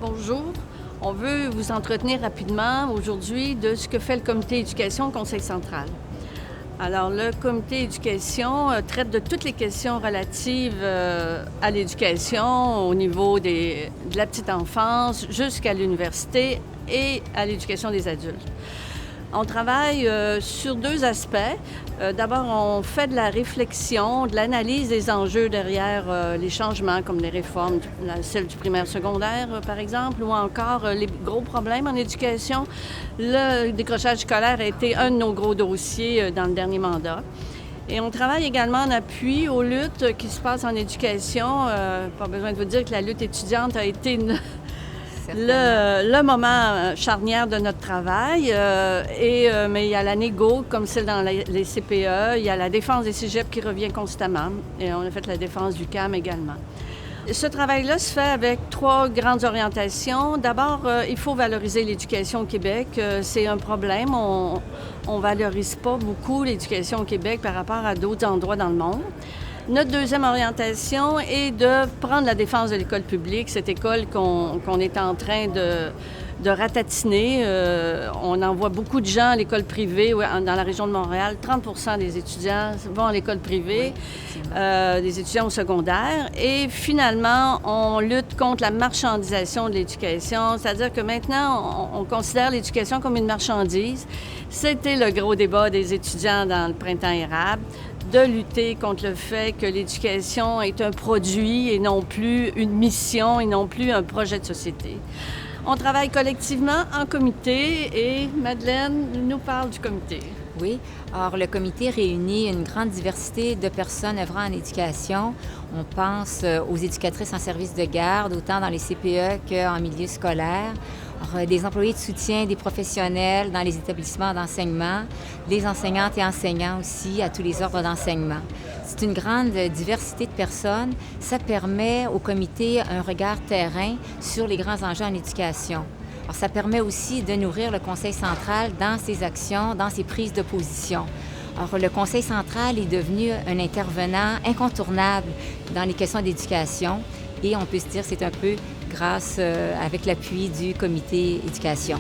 Bonjour. On veut vous entretenir rapidement aujourd'hui de ce que fait le Comité éducation Conseil central. Alors, le Comité éducation traite de toutes les questions relatives à l'éducation au niveau de la petite enfance jusqu'à l'université et à l'éducation des adultes. On travaille sur deux aspects. D'abord, on fait de la réflexion, de l'analyse des enjeux derrière les changements, comme les réformes, celle du primaire secondaire, par exemple, ou encore les gros problèmes en éducation. Le décrochage scolaire a été un de nos gros dossiers dans le dernier mandat. Et on travaille également en appui aux luttes qui se passent en éducation. Pas besoin de vous dire que la lutte étudiante a été le moment charnière de notre travail. Mais il y a la négo, comme celle dans les CPE. Il y a la défense des cégeps qui revient constamment. Et on a fait la défense du CAM également. Ce travail-là se fait avec trois grandes orientations. D'abord, il faut valoriser l'éducation au Québec. C'est un problème. On ne valorise pas beaucoup l'éducation au Québec par rapport à d'autres endroits dans le monde. Notre deuxième orientation est de prendre la défense de l'école publique, cette école qu'on est en train de ratatiner. On envoie beaucoup de gens à l'école privée dans la région de Montréal. 30 des étudiants vont à l'école privée, des étudiants au secondaire. Et finalement, on lutte contre la marchandisation de l'éducation, c'est-à-dire que maintenant, on considère l'éducation comme une marchandise. C'était le gros débat des étudiants dans le printemps érable, de lutter contre le fait que l'éducation est un produit et non plus une mission et non plus un projet de société. On travaille collectivement en comité et Madeleine nous parle du comité. Oui. Alors, le comité réunit une grande diversité de personnes œuvrant en éducation. On pense aux éducatrices en service de garde, autant dans les CPE qu'en milieu scolaire. Alors, des employés de soutien, des professionnels dans les établissements d'enseignement, des enseignantes et enseignants aussi à tous les ordres d'enseignement. C'est une grande diversité de personnes. Ça permet au comité un regard terrain sur les grands enjeux en éducation. Alors, ça permet aussi de nourrir le Conseil central dans ses actions, dans ses prises de position. Alors, le Conseil central est devenu un intervenant incontournable dans les questions d'éducation et on peut se dire que c'est un peu grâce avec l'appui du Comité éducation.